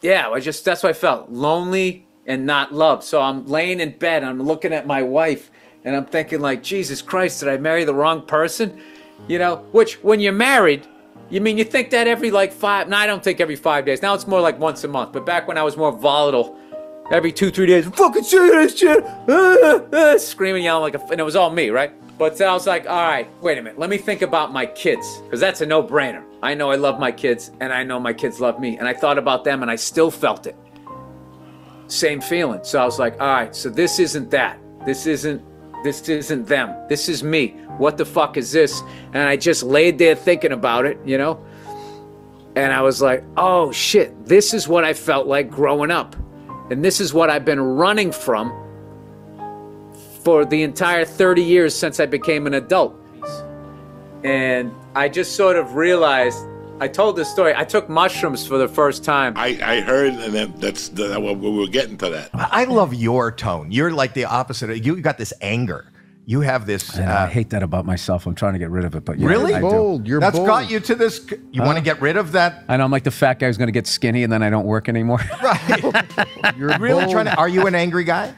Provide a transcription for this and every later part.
Yeah, that's what I felt. Lonely and not loved. So I'm laying in bed, I'm looking at my wife, and I'm thinking like, Jesus Christ, did I marry the wrong person? You know, which when you're married, you think that every like 5, no, I don't think every 5 days. Now it's more like once a month. But back when I was more volatile, every 2-3 days, fucking say this shit, screaming, yelling and it was all me, right? But I was like, all right, wait a minute. Let me think about my kids, because that's a no-brainer. I know I love my kids, and I know my kids love me. And I thought about them, and I still felt it. Same feeling. So I was like, all right, so this isn't that. This isn't them. This is me. What the fuck is this? And I just laid there thinking about it, you know? And I was like, oh shit, this is what I felt like growing up. And this is what I've been running from for the entire 30 years since I became an adult. And I just sort of realized, I told this story, I took mushrooms for the first time. I heard, and that's we were getting to that. I love your tone. You're like the opposite. You got this anger. You have this. I hate that about myself. I'm trying to get rid of it, but yeah, really, bold. You're that's bold. got you to this. You want to get rid of that? I know. I'm like the fat guy who's going to get skinny, and then I don't work anymore. Right. You're really trying to. Are you an angry guy?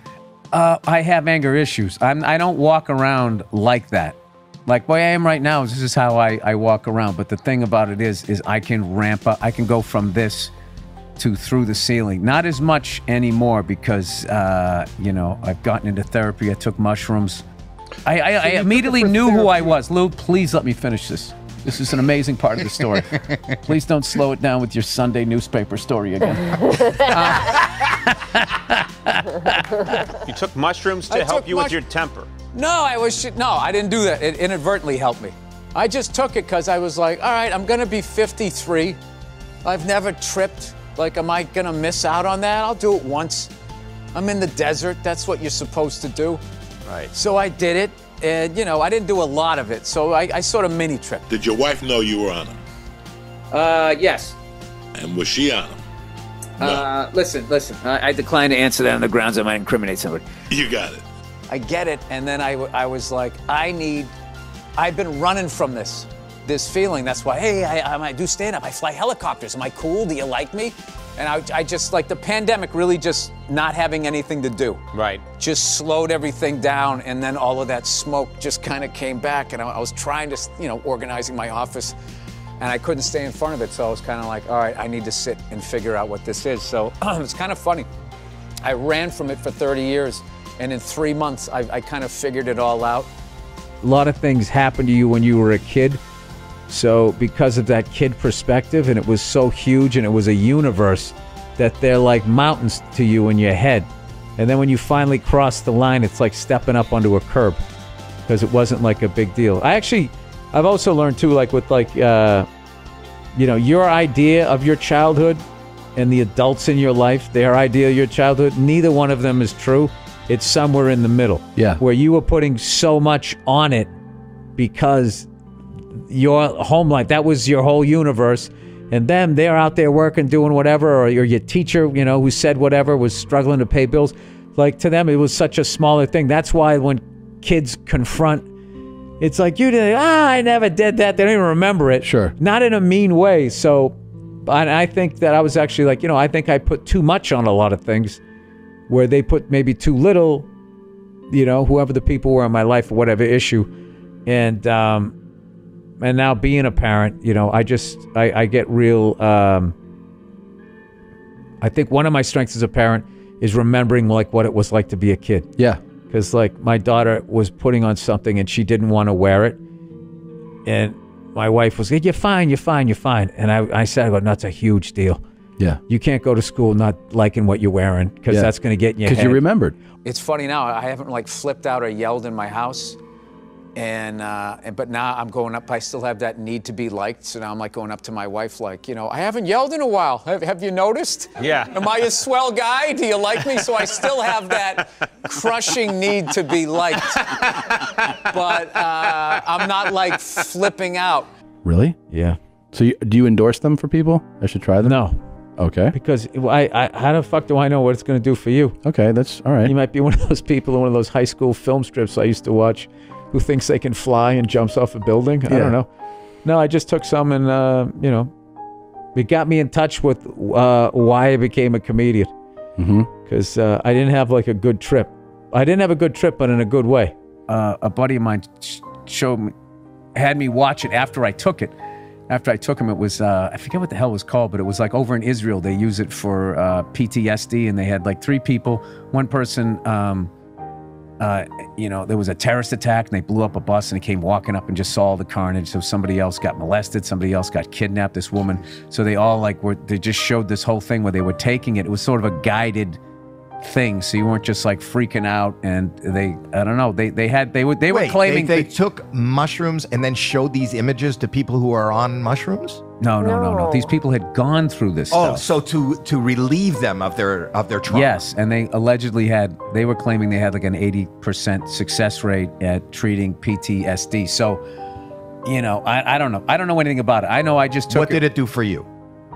I have anger issues. I don't walk around like that. Like where I am right now, this is how I walk around. But the thing about it is I can ramp up. I can go from this to through the ceiling. Not as much anymore because, you know, I've gotten into therapy. I took mushrooms. I immediately knew who I was. Lou, please let me finish this. This is an amazing part of the story. Please don't slow it down with your Sunday newspaper story again. You took mushrooms to help you with your temper. No, I didn't do that. It inadvertently helped me. I just took it because I was like, all right, I'm going to be 53. I've never tripped. Like, am I going to miss out on that? I'll do it once. I'm in the desert. That's what you're supposed to do. Right. So I did it. And, you know, I didn't do a lot of it. So I sort of mini tripped. Did your wife know you were on them? Yes. And was she on them? No. Listen. I decline to answer that on the grounds I might incriminate somebody. You got it. I get it. And then I was like, I've been running from this feeling. That's why, hey, I do stand up. I fly helicopters. Am I cool? Do you like me? And I just, like, the pandemic really just not having anything to do. Right. Just slowed everything down, and then all of that smoke just kind of came back, and I was trying to, you know, organizing my office, and I couldn't stay in front of it, so I was kind of like, all right, I need to sit and figure out what this is. So it's kind of funny. I ran from it for 30 years, and in 3 months, I kind of figured it all out. A lot of things happened to you when you were a kid. So because of that kid perspective, and it was so huge, and it was a universe, that they're like mountains to you in your head. And then when you finally cross the line, it's like stepping up onto a curb, because it wasn't like a big deal. I've also learned too, like with like, you know, your idea of your childhood and the adults in your life, their idea of your childhood, neither one of them is true. It's somewhere in the middle. Yeah. Where you were putting so much on it because your home life, that was your whole universe, and then they're out there working, doing whatever, or your teacher, you know, who said whatever, was struggling to pay bills. Like, to them, it was such a smaller thing. That's why when kids confront, it's like, you did, I never did that. They don't even remember it. Sure. Not in a mean way. So I think that I was actually like, you know, I think I put too much on a lot of things where they put maybe too little, you know, whoever the people were in my life or whatever issue. And now being a parent, you know, I get real, I think one of my strengths as a parent is remembering like what it was like to be a kid. Yeah. Because like my daughter was putting on something and she didn't want to wear it. And my wife was like, you're fine. And I said, no, that's a huge deal. Yeah. You can't go to school not liking what you're wearing, because that's going to get in your head. Because you remembered. It's funny now, I haven't like flipped out or yelled in my house. But now I'm going up, I still have that need to be liked. So now I'm like going up to my wife like, you know, I haven't yelled in a while. Have you noticed? Yeah. Am I a swell guy? Do you like me? So I still have that crushing need to be liked. But I'm not like flipping out. Really? Yeah. So do you endorse them for people? I should try them? No. Okay. Because how the fuck do I know what it's going to do for you? Okay, that's all right. You might be one of those people in one of those high school film strips I used to watch who thinks they can fly and jumps off a building. I don't know. No, I just took some and, you know, It got me in touch with why I became a comedian. Because I didn't have like a good trip. I didn't have a good trip, but in a good way. A buddy of mine had me watch it after I took it. After I took him, it was, I forget what the hell it was called, but it was like over in Israel. They use it for PTSD, and they had like 3 people. One person, you know, there was a terrorist attack, and they blew up a bus, and he came walking up and just saw all the carnage. So somebody else got molested, somebody else got kidnapped, this woman. So they all like they just showed this whole thing where they were taking it. It was sort of a guided thing, so you weren't just like freaking out. And I don't know, they were claiming they took mushrooms and then showed these images to people who are on mushrooms. No. These people had gone through this stuff. So to relieve them of their trauma. Yes, and they allegedly they were claiming they had like an 80% success rate at treating PTSD. So, you know, I don't know. I don't know anything about it. I know I just took What did it do for you?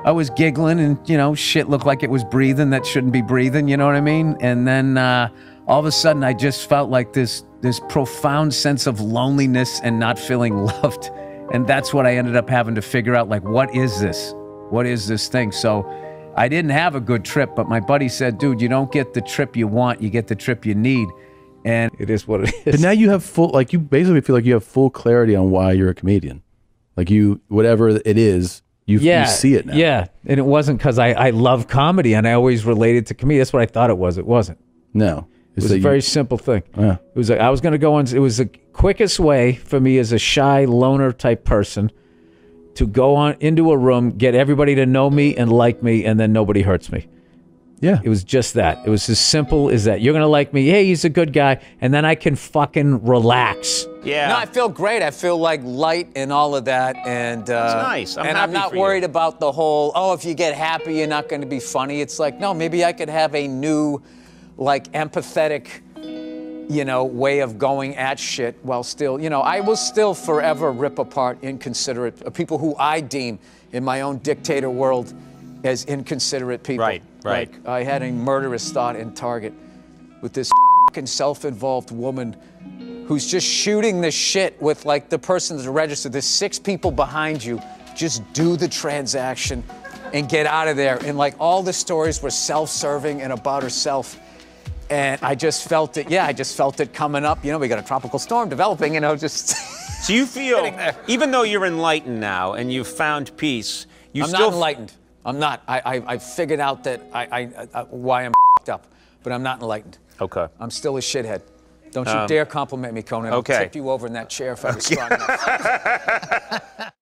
I was giggling, and, you know, shit looked like it was breathing that shouldn't be breathing, you know what I mean? And then all of a sudden I just felt like this profound sense of loneliness and not feeling loved. And that's what I ended up having to figure out, like, what is this? What is this thing? So I didn't have a good trip, but my buddy said, dude, you don't get the trip you want, you get the trip you need. And it is what it is. But now you have like, you basically feel like you have full clarity on why you're a comedian. Like whatever it is, you see it now. Yeah, and it wasn't because I love comedy and I always related to comedy. That's what I thought it was. It wasn't. No. It was a very simple thing. Yeah. It was like I was going to go on. It was the quickest way for me as a shy loner type person to go on into a room, get everybody to know me and like me, and then nobody hurts me. Yeah. It was just that. It was as simple as that. You're going to like me. Hey, he's a good guy. And then I can fucking relax. Yeah. No, I feel great. I feel like light and all of that. And that's nice. I'm not worried about the whole, oh, if you get happy, you're not going to be funny. It's like, no, maybe I could have a new, like, empathetic, you know, way of going at shit while still, you know, I will still forever rip apart inconsiderate people who I deem in my own dictator world as inconsiderate people. Right. Like, I had a murderous thought in Target with this fucking self-involved woman who's just shooting the shit with, like, the person that's registered. There's 6 people behind you. Just do the transaction and get out of there. And, like, all the stories were self-serving and about herself. And I just felt it. Yeah, I just felt it coming up. You know, we got a tropical storm developing, you know, just... So you feel, even though you're enlightened now and you've found peace, I'm not enlightened. I'm not. I figured out that why I'm up, but I'm not enlightened. Okay. I'm still a shithead. Don't you dare compliment me, Conan. Okay. I'll tip you over in that chair if I was strong enough.